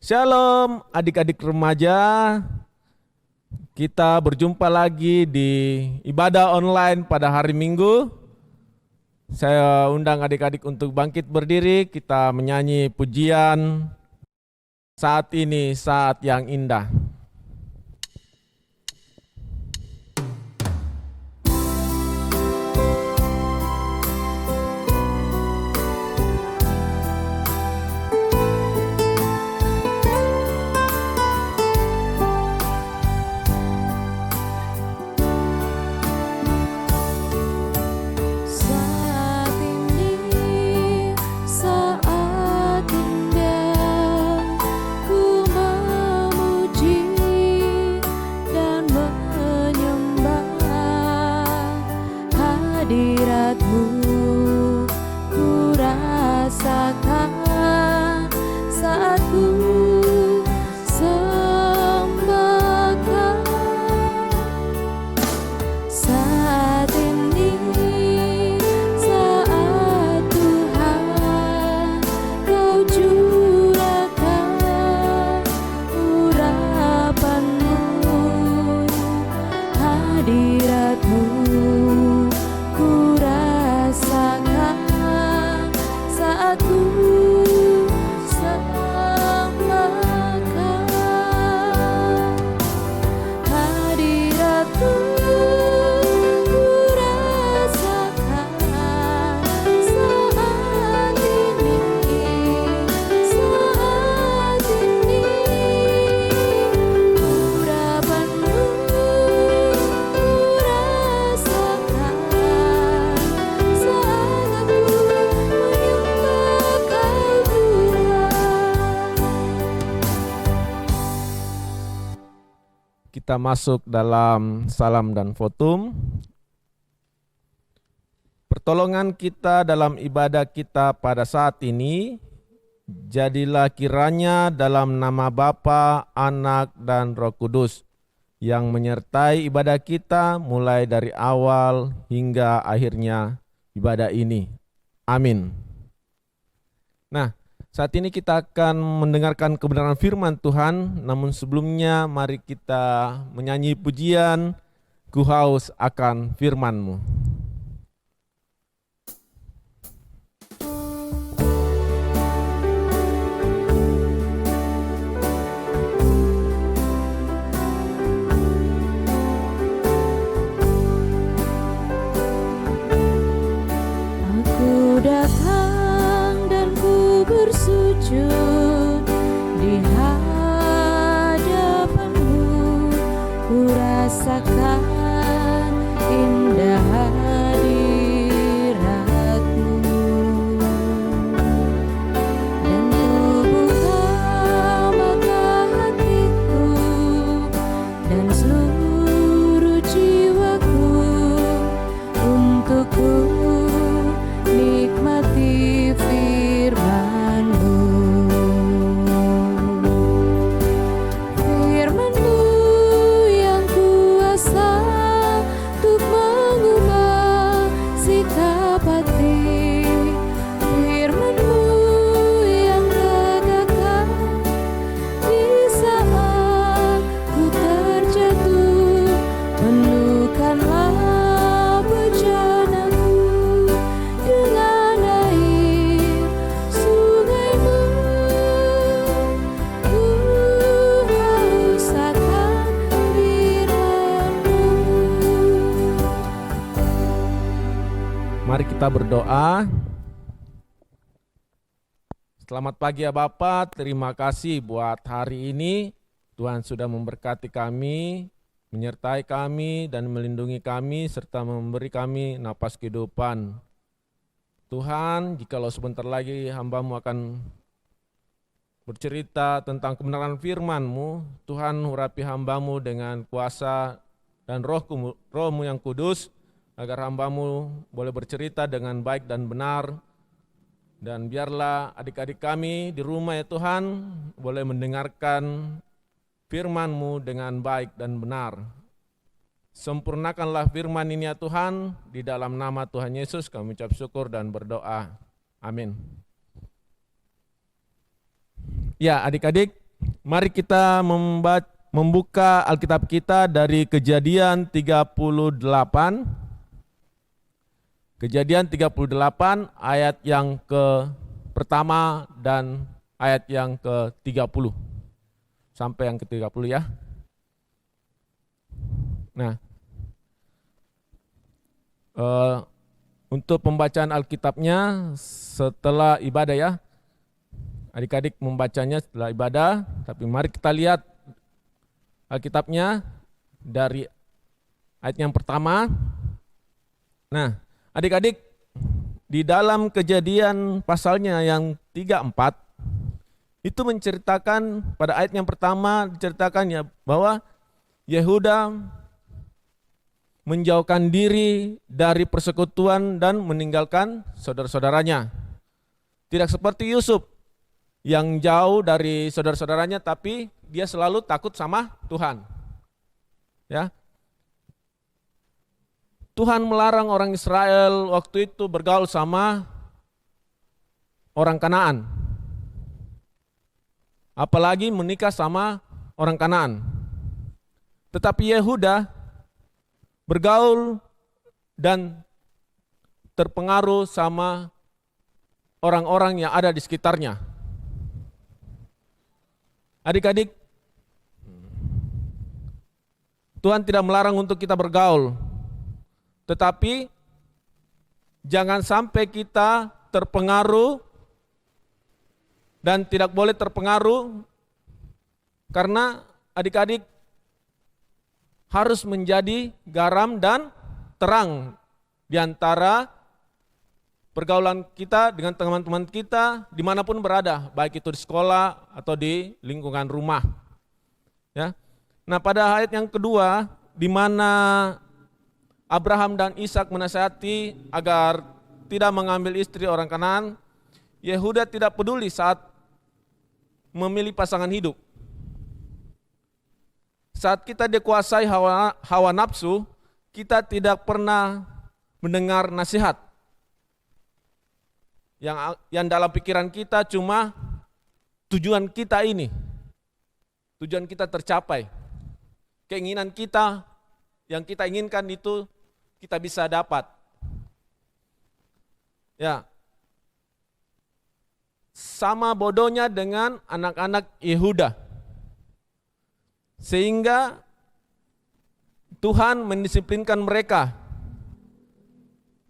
Shalom adik-adik remaja, kita berjumpa lagi di ibadah online pada hari Minggu. Saya undang adik-adik untuk bangkit berdiri, kita menyanyi pujian Saat Ini Saat Yang Indah. Kita masuk dalam salam dan votum. Pertolongan kita dalam ibadah kita pada saat ini, jadilah kiranya dalam nama Bapa, Anak, dan Roh Kudus, yang menyertai ibadah kita mulai dari awal hingga akhirnya ibadah ini. Amin. Nah, saat ini kita akan mendengarkan kebenaran firman Tuhan, namun sebelumnya mari kita menyanyi pujian Ku Haus Akan Firman-Mu. Aku datang dan ku bersujud di hadapan-Mu, ku rasakan indah hadirat-Mu, dan ku buka mata hatiku dan seluruh jiwaku untuk ku nikmati firman-Mu. Firman-Mu yang kuasa untuk mengubah sikap hati. Firman-Mu yang tegakkan di saat ku terjatuh. Penuhkanlah bejanaku dengan air sungai-Mu. Ku haus akan firman-Mu. Mari kita berdoa. Selamat pagi ya Bapak, terima kasih buat hari ini. Tuhan sudah memberkati kami, menyertai kami dan melindungi kami serta memberi kami napas kehidupan. Tuhan, jikalau sebentar lagi hamba-Mu akan bercerita tentang kebenaran firman-Mu, Tuhan urapi hamba-Mu dengan kuasa dan Roh-Mu yang kudus, agar hamba-Mu boleh bercerita dengan baik dan benar. Dan biarlah adik-adik kami di rumah ya Tuhan, boleh mendengarkan firman-Mu dengan baik dan benar. Sempurnakanlah firman ini ya Tuhan, di dalam nama Tuhan Yesus kami ucap syukur dan berdoa. Amin. Ya adik-adik, Mari kita membuka Alkitab kita dari Kejadian 38. Kejadian 38 ayat yang pertama dan ayat yang ke-30. Sampai yang ke-30 ya. Nah, untuk pembacaan Alkitabnya setelah ibadah ya. Adik-adik membacanya setelah ibadah, tapi mari kita lihat Alkitabnya dari ayat yang pertama. Nah, adik-adik, di dalam Kejadian pasalnya yang 34, itu menceritakan, pada ayat yang pertama diceritakan ya bahwa Yehuda menjauhkan diri dari persekutuan dan meninggalkan saudara-saudaranya. Tidak seperti Yusuf yang jauh dari saudara-saudaranya, tapi dia selalu takut sama Tuhan. Ya. Tuhan melarang orang Israel waktu itu bergaul sama orang Kanaan. Apalagi menikah sama orang Kanaan. Tetapi Yehuda bergaul dan terpengaruh sama orang-orang yang ada di sekitarnya. Adik-adik, Tuhan tidak melarang untuk kita bergaul, tetapi jangan sampai kita terpengaruh dan tidak boleh terpengaruh, karena adik-adik harus menjadi garam dan terang di antara pergaulan kita dengan teman-teman kita dimanapun berada, baik itu di sekolah atau di lingkungan rumah. Ya. Nah, pada ayat yang kedua, di mana Abraham dan Ishak menasihati agar tidak mengambil istri orang Kanaan, Yehuda tidak peduli saat memilih pasangan hidup. Saat kita dikuasai hawa nafsu, kita tidak pernah mendengar nasihat. Yang dalam pikiran kita cuma tujuan kita ini, tujuan kita tercapai, keinginan kita, yang kita inginkan itu kita bisa dapat. Ya, sama bodohnya dengan anak-anak Yehuda, sehingga Tuhan mendisiplinkan mereka.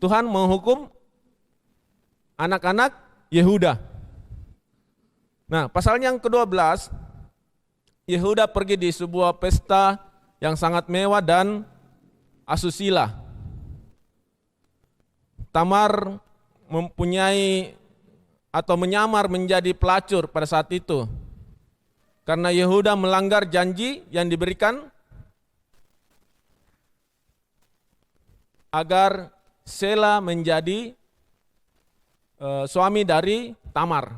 Tuhan menghukum anak-anak Yehuda. Nah, pasalnya yang ke-12, Yehuda pergi di sebuah pesta yang sangat mewah dan asusila. Tamar mempunyai atau menyamar menjadi pelacur pada saat itu, karena Yehuda melanggar janji yang diberikan agar Sela menjadi suami dari Tamar.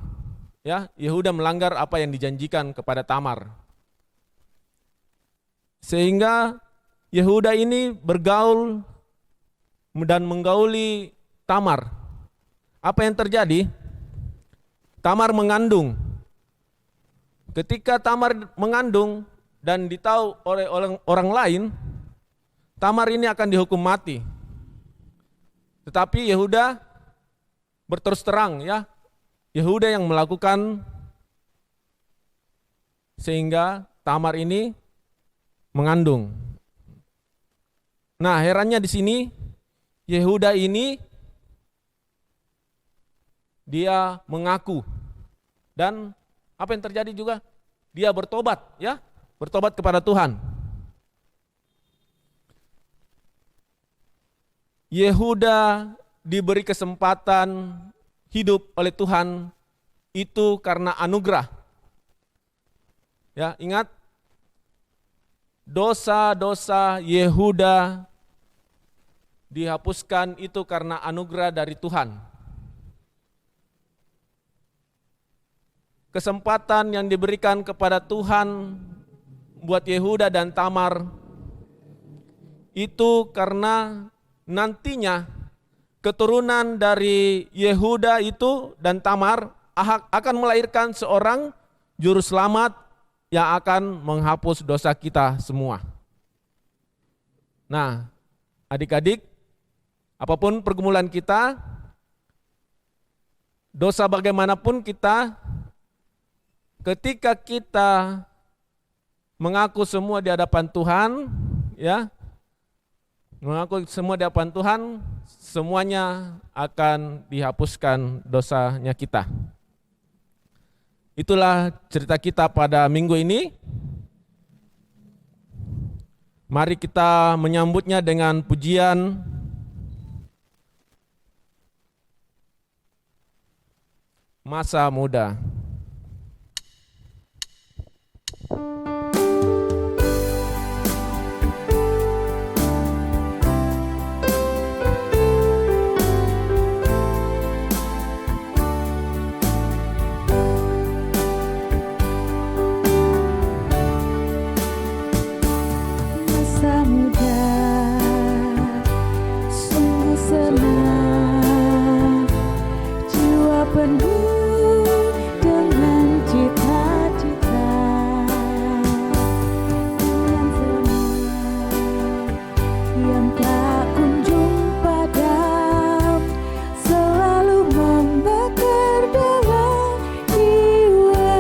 Ya, Yehuda melanggar apa yang dijanjikan kepada Tamar. Sehingga Yehuda ini bergaul dan menggauli Tamar. Apa yang terjadi? Tamar mengandung. Ketika Tamar mengandung dan ditahu oleh orang lain, Tamar ini akan dihukum mati. Tetapi Yehuda berterus terang, ya, Yehuda yang melakukan sehingga Tamar ini mengandung. Nah, herannya di sini Yehuda ini dia mengaku, dan apa yang terjadi juga? Dia bertobat, ya, bertobat kepada Tuhan. Yehuda diberi kesempatan hidup oleh Tuhan itu karena anugerah. Ya, ingat, dosa-dosa Yehuda dihapuskan itu karena anugerah dari Tuhan. Kesempatan yang diberikan kepada Tuhan buat Yehuda dan Tamar itu karena nantinya keturunan dari Yehuda itu dan Tamar akan melahirkan seorang juru selamat yang akan menghapus dosa kita semua. Nah, adik-adik, apapun pergumulan kita, dosa bagaimanapun kita, ketika kita mengaku semua di hadapan Tuhan, ya, mengaku semua di hadapan Tuhan, semuanya akan dihapuskan dosanya kita. Itulah cerita kita pada minggu ini. Mari kita menyambutnya dengan pujian Masa Muda. Masa muda sungguh senang, jiwa penuh dengan cita-cita, dengan semangat yang tak kunjung padam, selalu membakar dalam jiwa.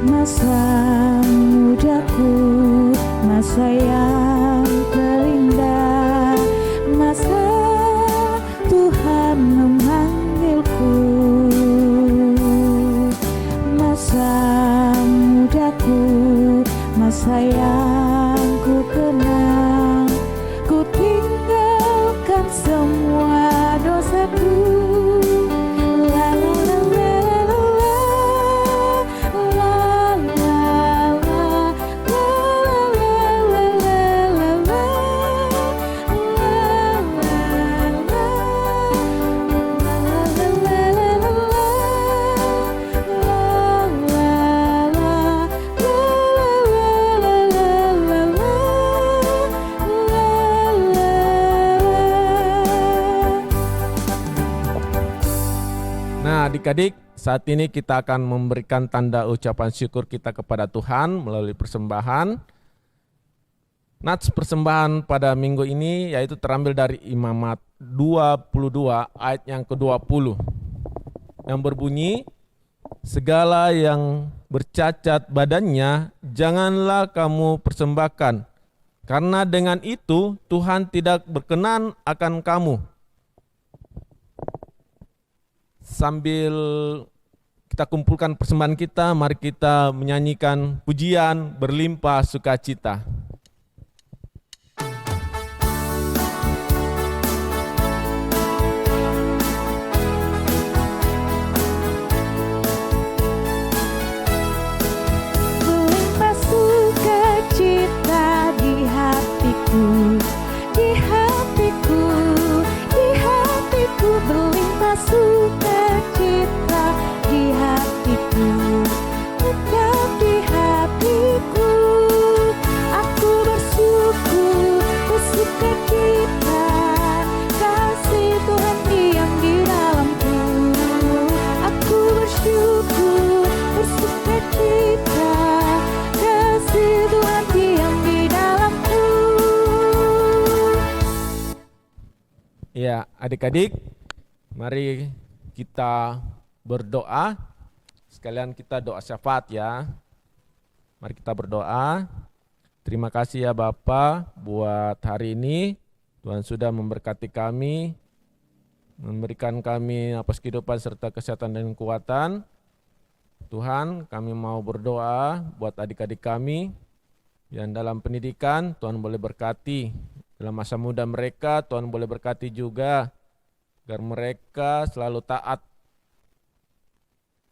Masa mudaku, masa yang terindah, masa Tuhan memanggilku. Masa mudaku, masa yang ku kenang, ku tinggalkan semua dosaku. La la la la la la la Nah, adik-adik, saat ini kita akan memberikan tanda ucapan syukur kita kepada Tuhan melalui persembahan. Nats persembahan pada minggu ini yaitu terambil dari Imamat 22 ayat yang ke-20 yang berbunyi, segala yang bercacat badannya janganlah kamu persembahkan, karena dengan itu Tuhan tidak berkenan akan kamu. Sambil kita kumpulkan persembahan kita, mari kita menyanyikan pujian berlimpah sukacita. Berlimpah sukacita di hatiku, di hatiku, di hatiku. Berlimpah sukacita di hatiku, tetap di hatiku. Aku bersyukur, bersukacita, kasih Tuhan diam di dalamku. Aku bersyukur, bersukacita, kasih Tuhan diam di dalamku. Ya, adik-adik, mari kita berdoa. Sekalian kita doa syafaat ya. Mari kita berdoa. Terima kasih ya Bapa buat hari ini. Tuhan sudah memberkati kami, memberikan kami napas kehidupan serta kesehatan dan kekuatan. Tuhan, kami mau berdoa buat adik-adik kami yang dalam pendidikan. Tuhan boleh berkati dalam masa muda mereka. Tuhan boleh berkati juga agar mereka selalu taat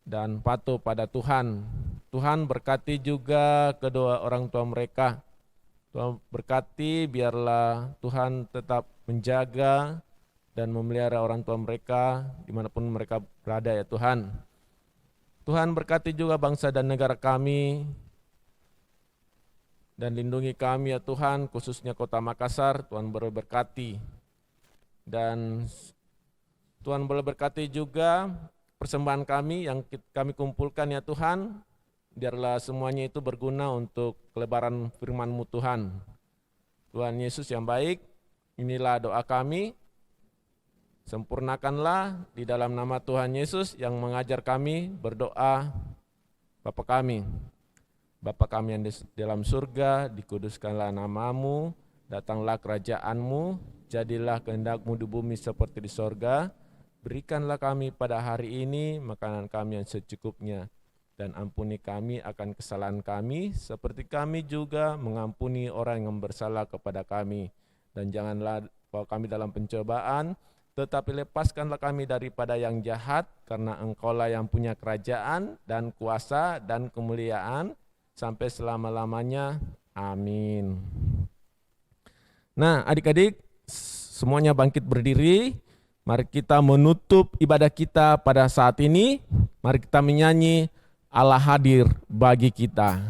dan patuh pada Tuhan. Tuhan berkati juga kedua orang tua mereka. Tuhan berkati, biarlah Tuhan tetap menjaga dan memelihara orang tua mereka dimanapun mereka berada ya Tuhan. Tuhan berkati juga bangsa dan negara kami, dan lindungi kami ya Tuhan, khususnya kota Makassar. Tuhan berkati, dan Tuhan boleh berkati juga persembahan kami yang kami kumpulkan ya Tuhan, biarlah semuanya itu berguna untuk kelebaran firman-Mu Tuhan. Tuhan Yesus yang baik, inilah doa kami. Sempurnakanlah di dalam nama Tuhan Yesus yang mengajar kami berdoa. Bapa kami yang di dalam surga, dikuduskanlah nama-Mu, datanglah kerajaan-Mu, jadilah kehendak-Mu di bumi seperti di sorga. Berikanlah kami pada hari ini makanan kami yang secukupnya, dan ampuni kami akan kesalahan kami, seperti kami juga mengampuni orang yang bersalah kepada kami. Dan janganlah bawa kami dalam pencobaan, tetapi lepaskanlah kami daripada yang jahat, karena Engkau-lah yang punya kerajaan dan kuasa dan kemuliaan sampai selama-lamanya. Amin. Nah, adik-adik, semuanya bangkit berdiri. Mari kita menutup ibadah kita pada saat ini. Mari kita menyanyi Allah hadir bagi kita.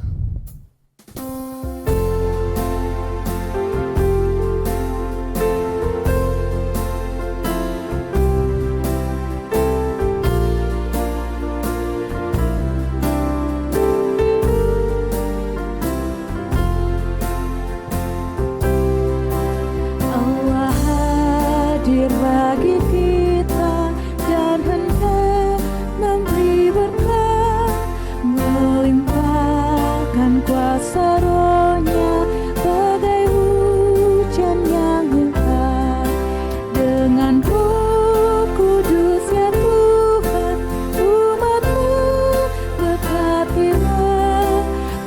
Allah hadir bagi kita dan hendak memberi berkat, melimpahkan kuasa Roh-Nya bagai hujan yang lebat. Dengan Roh Kudus ya Tuhan, umat-Mu berkatilah,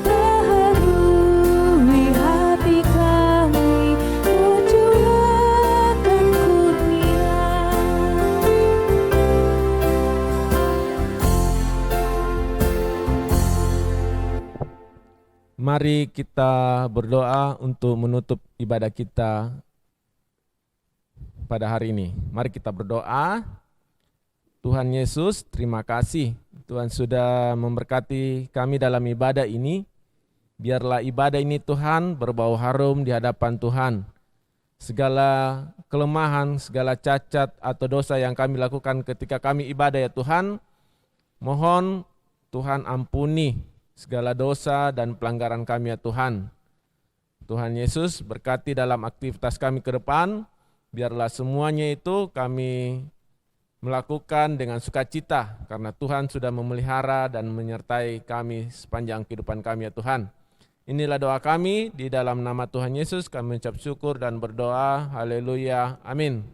baharui hati kami, curahkan kurnia. Mari kita berdoa untuk menutup ibadah kita pada hari ini. Mari kita berdoa. Tuhan Yesus, terima kasih. Tuhan sudah memberkati kami dalam ibadah ini. Biarlah ibadah ini Tuhan berbau harum di hadapan Tuhan. Segala kelemahan, segala cacat atau dosa yang kami lakukan ketika kami ibadah ya Tuhan, mohon Tuhan ampuni segala dosa dan pelanggaran kami ya Tuhan. Tuhan Yesus berkati dalam aktivitas kami ke depan, biarlah semuanya itu kami melakukan dengan sukacita, karena Tuhan sudah memelihara dan menyertai kami sepanjang kehidupan kami ya Tuhan. Inilah doa kami, di dalam nama Tuhan Yesus kami ucap syukur dan berdoa. Haleluya, amin.